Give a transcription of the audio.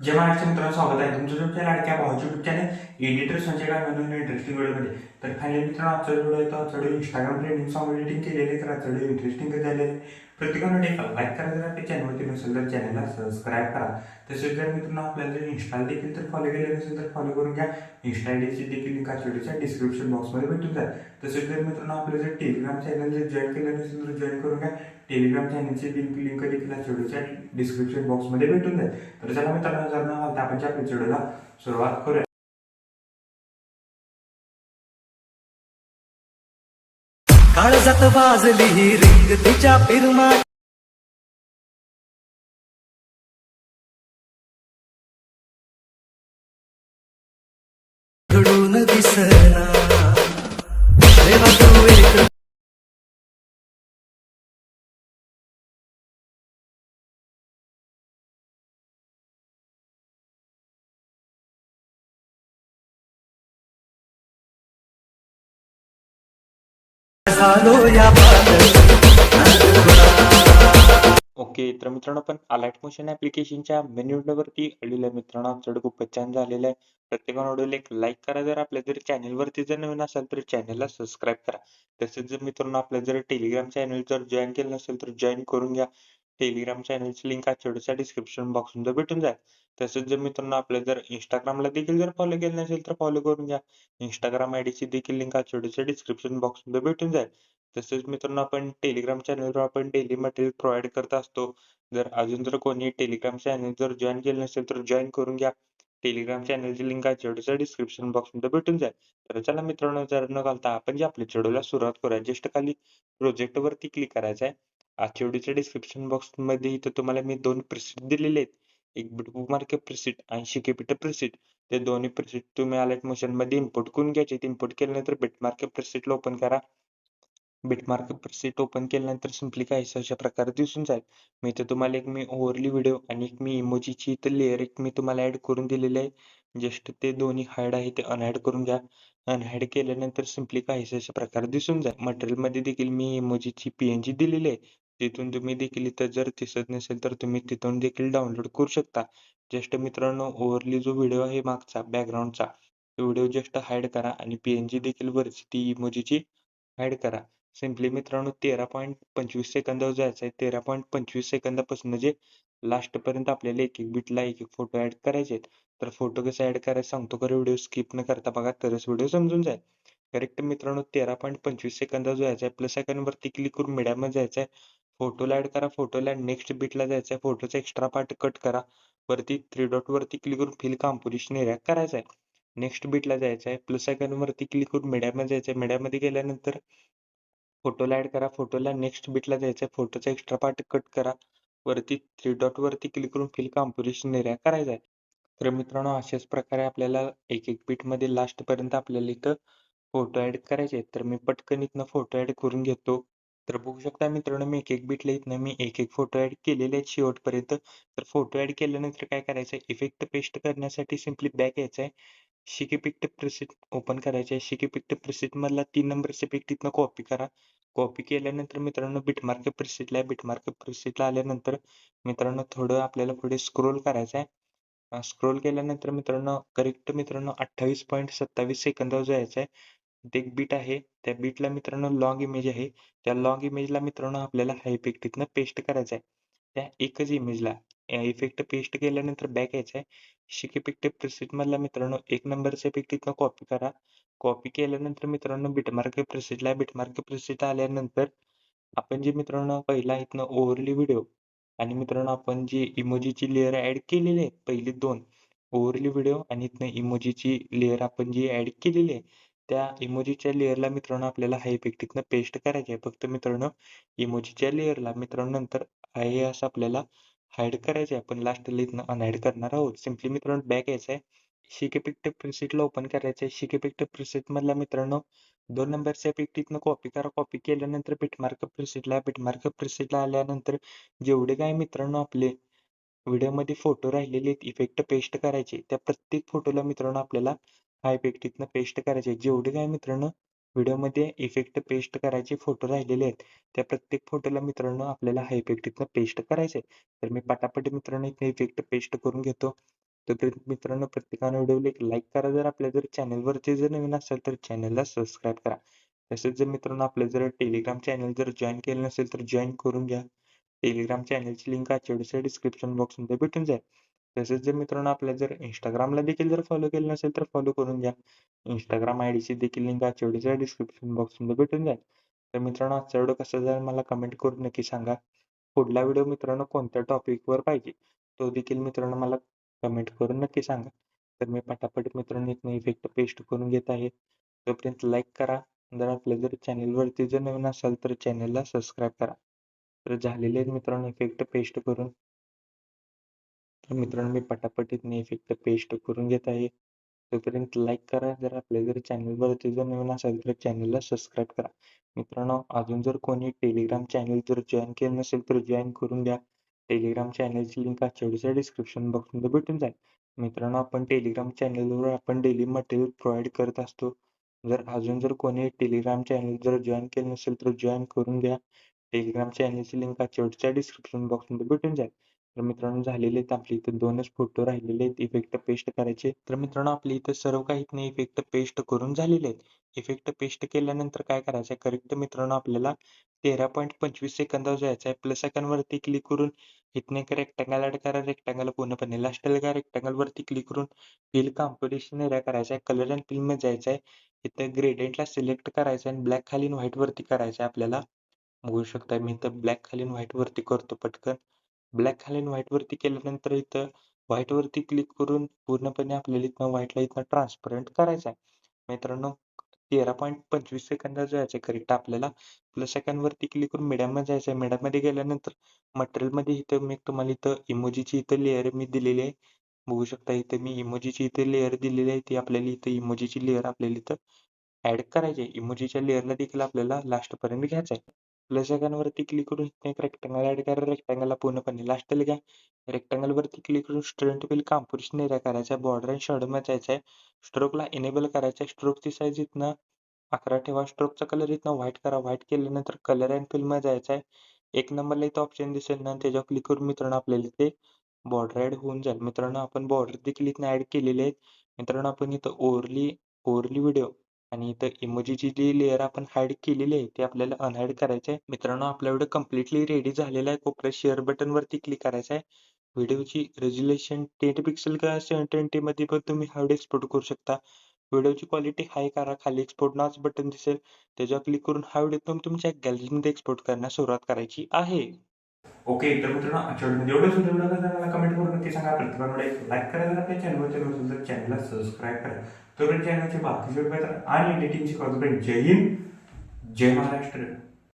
जय महाराष्ट्र मित्रांनो, स्वागत आहे तुमचं तुमच्या लाडक्या भावाच्या YouTube channel editor Sanjay Gandhi interesting व्हिडिओमध्ये. तर फायनली मित्रांनो, आजचा व्हिडिओ येतो. आजचा video Instagram trending song editing केलेले. तर आजचा व्हिडिओ इंटरेस्टिंग झालेले आहे. प्रत्येकानं लाईक करा, जर आपल्या चॅनलवरती नसेल तर चॅनलला सबस्क्राईब करा. तसेच जर मित्रांनो आपल्याला जर इंस्टाला देखील तर फॉलो केले नसेल तर फॉलो करून घ्या. इंस्टा आयडीची देखील लिंक आज व्हिडिओच्या डिस्क्रिप्शन बॉक्समध्ये भेटून जाईल. तसेच जर मित्रांनो आपलं जर टेलिग्राम चॅनल जर जॉईन केलं नसेल तर जॉईन करून घ्या. टेलिग्राम चॅनलची लिंक देखील आज व्हिडिओच्या डिस्क्रिप्शन बॉक्समध्ये भेटून जाईल. तर चला मित्रांनो, जर न घालता आपण आपल्या व्हिडिओला सुरुवात करूया. काळजात वाजली ही रिंग तिच्या पिरमा घडून दिसना तेव्हा तू एक झालो या ओके, तर मित्रांनो आपण अलाइट मोशन ऍप्लिकेशनच्या मेन विंडोवरती आलेलो आहे. मित्रांनो आमच्याकडे खूपच छान झालेलं आहे. प्रत्येकानं व्हिडिओला एक लाईक करा. जर आपल्या जर चॅनलवरती जर नवीन असाल तर चॅनलला सबस्क्राईब करा. तसेच जर मित्रांनो आपल्या जर टेलिग्राम चॅनल जर जॉईन केलं नसेल तर जॉईन करून घ्या. टेलिग्राम चॅनलची लिंक आजच्या डिस्क्रिप्शन बॉक्समध्ये भेटून जाईल. तसेच जर मित्रांनो आपल्या जर इंस्टाग्रामला देखील जर फॉलो केलं नसेल तर फॉलो करून घ्या. इंस्टाग्राम आयडीची देखील लिंक आजच्या डिस्क्रिप्शन बॉक्समध्ये भेटून जाईल. तसेच मित्रांनो आपण टेलिग्राम चॅनलवर आपण डेली मटेरियल प्रोव्हाइड करत असतो. जर अजून जर कोणी टेलिग्राम चॅनल जर जॉईन केलं नसेल तर जॉईन करून घ्या. टेलिग्राम चॅनलची लिंक आजच्या डिस्क्रिप्शन बॉक्समध्ये भेटून जाईल. तर चला मित्रांनो, जर न घालता आपण जे आपल्या व्हिडिओला सुरुवात करूया. जस्ट खाली प्रोजेक्ट वरती क्लिक करायचं आहे. आजच्या व्हिडिओच्या डिस्क्रिप्शन बॉक्समध्ये इथं तुम्हाला मी 2 प्रीसेट दिलेले आहेत. एक बुकमार्क प्रीसेट आणि शिकेपीठ प्रीसेट. ते दोन्ही प्रीसेट तुम्ही अलाइट मोशन मध्ये इम्पोर्ट करून घ्यायचे. इम्पोर्ट केल्यानंतर बिटमार्क प्रीसेटला ओपन करा. बिटमार्क प्रीसेट ओपन केल्यानंतर सिंपली काहीसं अशा प्रकारे दिसून जाईल. मी इथे तुम्हाला एक ओव्हरली व्हिडिओ आणि एक इमोजीची इथं लेयर एक मी तुम्हाला ऍड करून दिलेले आहे. जस्ट ते दोन्ही हाईड आहे ते अनहाईड करून घ्या. अनहाईड केल्यानंतर सिंपली काहीसं अशा प्रकारे दिसून जाईल. मटेरियल मध्ये देखील मी इमोजीची PNG दिलेली आहे. तिथून तुम्ही देखील इथं जर दिसत नसेल तर तुम्ही तिथून देखील डाउनलोड करू शकता. जस्ट मित्रांनो, ओव्हरली जो व्हिडिओ आहे मागचा बॅकग्राऊंडचा, तो व्हिडिओ जस्ट हाईड करा आणि PNG देखील वरची ती इमोजीची हाईड करा. सिंपली मित्रांनो 13.25 सेकंदावर जायचं आहे. 13.25 सेकंदापासून जे लास्ट पर्यंत आपल्याला एक बिटला एक फोटो ऍड करायचे आहेत. तर फोटो कसा ऍड करायचा सांगतो, तर व्हिडिओ स्किप न करता बघा, तरच व्हिडिओ समजून जाईल. करेक्ट मित्रांनो, 13.25 सेकंदावर जायचं आहे. प्लस आयकॉन वरती क्लिक करून मीडियामध्ये जायचं आहे. फोटोला ऍड करा. फोटोला नेक्स्ट बिटला जायचं आहे. फोटोचा एक्स्ट्रा पार्ट कट करा. वरती 3 डॉट वरती क्लिक करून फिल कॉम्पोजिशन एरिया करायचा आहे. नेक्स्ट बिटला जायचं आहे. प्लस आयकॉन वरती क्लिक करून मीडियामध्ये जायचं आहे. मीडियामध्ये गेल्यानंतर फोटोला ऍड करा. फोटोला नेक्स्ट बिटला जायचं आहे. फोटोचा एक्स्ट्रा पार्ट कट करा. वरती 3 डॉट वरती क्लिक करून फिल कॉम्पोजिशन एरिया करायचा आहे. तर मित्रांनो, अशाच प्रकारे आपल्याला एक बिट मध्ये लास्ट पर्यंत आपल्याला इथं फोटो ऍड करायचे आहेत. तर मी पटकन इथनं फोटो ऍड करून घेतो. तर बघू शकता मित्रांनो, मी एक बिटला इथनं मी एक फोटो ऍड केलेले आहेत शेवटपर्यंत. तर फोटो ऍड केल्यानंतर काय करायचं आहे, इफेक्ट पेस्ट करण्यासाठी सिंपली बॅक यायचं आहे. शिके पिक्ट प्रीसेट ओपन करायचे आहे. शिके पिक्ट प्रीसेट मधला 3 नंबरचा पिक तिथनं कॉपी करा. कॉपी केल्यानंतर मित्रांनो बिटमार्क प्रीसेटला आहे. बिटमार्क प्रीसेटला आल्यानंतर मित्रांनो थोडं आपल्याला पुढे स्क्रोल करायचं आहे. स्क्रोल केल्यानंतर मित्रांनो करेक्ट मित्रांनो 28.27 सेकंदावर जायचं आहे. ते एक बीट आहे. त्या बीटला मित्रांनो लॉंग इमेज आहे. त्या लॉंग इमेजला मित्रांनो आपल्याला हा इफेक्ट तिथनं पेस्ट करायचा आहे. त्या एकच इमेजला इफेक्ट पेस्ट केल्यानंतर बॅक यायचं आहे. शिक इफेक्ट प्रीसेट मधला मित्रांनो 1 नंबरचा इफेक्ट तिथनं कॉपी करा. कॉपी केल्यानंतर मित्रांनो बिटमार्क प्रीसेटला बिटमार्क प्रीसेट आल्यानंतर आपण जे मित्रांनो पहिला इथनं ओव्हरली व्हिडिओ आणि मित्रांनो आपण जी इमोजीची लेयर ऍड केलेली आहे, पहिली 2 ओव्हरली व्हिडिओ आणि इथनं इमोजीची लेयर आपण जी ऍड केलेली आहे, त्या इमोजीच्या लेयरला मित्रांनो आपल्याला हा इफेक्ट इथनं पेस्ट करायचा आहे. फक्त मित्रांनो इमोजीच्या लेयरला मित्रांनो नंतर आहे असं आपल्याला हाईड करायचं आहे. आपण लास्टला इथनं अनहाईड करणार आहोत. सिंपली मित्रांनो बॅक यायचं आहे. शिक इफेक्ट प्रीसेटला ओपन करायचं आहे. शिक इफेक्ट प्रीसेट मधला मित्रांनो 2 नंबरचा इफेक्ट इथनं कॉपी करा. कॉपी केल्यानंतर बिटमार्क प्रीसेटला आल्यानंतर जेवढे काही मित्रांनो आपले व्हिडिओमध्ये फोटो राहिलेले इफेक्ट पेस्ट करायचे, त्या प्रत्येक फोटोला मित्रांनो आपल्याला हा इफेक्ट इथनं पेस्ट करायचे. जेवढे काही मित्रांनो व्हिडिओमध्ये इफेक्ट पेस्ट करायचे फोटो राहिलेले आहेत, त्या प्रत्येक फोटोला मित्रांनो आपल्याला हा इफेक्ट इथनं पेस्ट करायचा आहे. तर मी पटापट मित्रांनो इथे इफेक्ट पेस्ट करून घेतो. तोपर्यंत मित्रांनो प्रत्येकाने व्हिडिओला एक लाईक करा. जर आपल्या जर चॅनलवरती जर नवीन असाल तर चॅनलला सबस्क्राईब करा. तसेच जर मित्रांनो आपलं जर टेलिग्राम चॅनल जर जॉईन केलं नसेल तर जॉईन करून घ्या. टेलिग्राम चॅनलची लिंक आजच्या डिस्क्रिप्शन बॉक्समध्ये भेटून जाईल. तसेच जर मित्रांनो आपल्या जर इंस्टाग्रामला देखील जर फॉलो केलं नसेल तर फॉलो करून घ्या. इंस्टाग्राम आयडीची देखील लिंक आजच्या डिस्क्रिप्शन बॉक्समध्ये भेटून जाईल. तर मित्रांनो आजचा व्हिडिओ कसा झाला मला कमेंट करून नक्की सांगा. पुढला व्हिडिओ मित्रांनो कोणत्या टॉपिकवर पाहिजे तो देखील मित्रांनो मला कमेंट करून नक्की सांगा. तर मी पटापट मित्रांनो इथनं इफेक्ट पेस्ट करून घेत आहे. तोपर्यंत लाईक करा. जर आपल्या जर चॅनलवरती जर नवीन असाल तर चॅनलला सबस्क्राईब करा. तर झालेले आहेत मित्रांनो इफेक्ट पेस्ट करून. तर मित्रांनो मी पटापट इथनं इफेक्ट पेस्ट करून घेत आहे. तोपर्यंत लाईक करा. जर आपल्या जर चॅनलवरती जर नवीन असाल तर चॅनलला सबस्क्राईब करा. मित्रांनो अजून जर कोणी टेलिग्राम चॅनल जर जॉईन केलं नसेल तर जॉईन करून घ्या. टेलिग्राम चॅनलची लिंक आजच्या डिस्क्रिप्शन बॉक्समध्ये भेटून जाईल. मित्रांनो आपण टेलिग्राम चॅनलवर आपण डेली मटेरियल प्रोव्हाइड करत असतो. जर अजून जर कोणी टेलिग्राम चॅनल जर जॉईन केलं नसेल तर जॉईन करून घ्या. टेलिग्राम चॅनलची लिंक आजच्या डिस्क्रिप्शन बॉक्समध्ये भेटून जाईल. तर मित्रांनो झालेले आहेत आपले इथे 2च फोटो राहिलेले आहेत इफेक्ट पेस्ट करायचे. तर मित्रांनो आपले इथे सर्व काही इथनं इफेक्ट पेस्ट करून झालेले आहेत. इफेक्ट पेस्ट केल्यानंतर काय करायचं आहे करेक्ट मित्रांनो आपल्याला 13.25 सेकंदावर जायचं आहे. प्लस आयकॉनवरती क्लिक करून इथनं एक रेक्टँगल ॲड करा. रेक्टँगल पूर्णपणे लास्टला घ्या. रेक्टँगलवरती क्लिक करून फिल कॉम्पोजिशन एरिया करायचा आहे. कलर अँड फिलमध्ये जायचं आहे. इथं ग्रेडियंटला सिलेक्ट करायचं आहे आणि ब्लॅक खाली व्हाईट वरती करायचं आहे आपल्याला. बघू शकता मी इथं ब्लॅक खाली व्हाईट वरती करतो पटकन. ब्लॅक खाली व्हाईट वरती केल्यानंतर इथं व्हाईट वरती क्लिक करून पूर्णपणे आपल्याला इथनं व्हाईटला इथनं ट्रान्सपरंट करायचं आहे. मित्रांनो 13.25 सेकंदात जायचं आहे करेक्ट आपल्याला. प्लस सेकंडवरती क्लिक करून मीडियममध्ये जायचं आहे. मीडियममध्ये गेल्यानंतर मटेरियलमध्ये इथं मी तुम्हाला इथं इमोजीची इथं लेयर मी दिलेली आहे. बघू शकता इथं मी इमोजीची इथे लेयर दिलेली आहे. ती आपल्याला इथं इमोजीची लेयर आपल्याला इथं ॲड करायची आहे. इमोजीच्या लेयरला देखील आपल्याला लास्टपर्यंत घ्यायचं आहे. प्लस आयकॉनवरती क्लिक करून इथनं एक रेक्टँगल ॲड करा. रेक्टँगलला पूर्णपणे लास्टला घ्या. रेक्टँगलवरती क्लिक करून स्ट्रेट व्हील कॉम्पोजिशन एरिया करायचा आहे. बॉर्डर अँड शॅडोमध्ये जायचं आहे. स्ट्रोकला इनेबल करायचं आहे. स्ट्रोकची साईज इथनं 11 ठेवा. स्ट्रोकचा कलर इथनं व्हाईट करा. व्हाईट केल्यानंतर कलर अँड फिलमध्ये जायचं आहे. 1 नंबरला इथं ऑप्शन दिसेल ना त्याच्यावर क्लिक करून मित्रांनो आपल्याला इथे बॉर्डर ॲड होऊन जाईल. मित्रांनो आपण बॉर्डर देखील इथनं ॲड केलेले आहेत. मित्रांनो आपण इथं ओव्हरली व्हिडिओ आणि इथं इमोजीची जी लेयर आपण हाईड केलेली आहे ती आपल्याला अनहाईड करायची आहे. मित्रांनो आपला व्हिडिओ कम्प्लिटली रेडी झालेला आहे. कोपऱ्यात शेअर बटनवरती क्लिक करायचं आहे. व्हिडिओची रेझोल्यूशन 10 पिक्सेल किंवा 720 मध्ये पण तुम्ही हा व्हिडिओ एक्सपोर्ट करू शकता. व्हिडिओची क्वालिटी हाय करा. खाली एक्सपोर्ट नावाचं बटन दिसेल त्याच्यावर क्लिक करून हा व्हिडिओ तुम्ही तुमच्या गॅलरीमध्ये एक्सपोर्ट करण्यास सुरुवात करायची आहे. ओके तर मित्रांनो आजच्या व्हिडिओमध्ये एवढंच होतं. व्हिडिओ कसा मला कमेंट करून नक्की सांगा. प्रत्येकाकडे लाईक करा. जर आपल्या चॅनलवरती नसेल तर चॅनलला सबस्क्राईब करा. तोपर्यंत चॅनलचे बाकीचे व्हिडिओ आणि एडिटिंग शिकवतोपर्यंत जय हिंद जय महाराष्ट्र.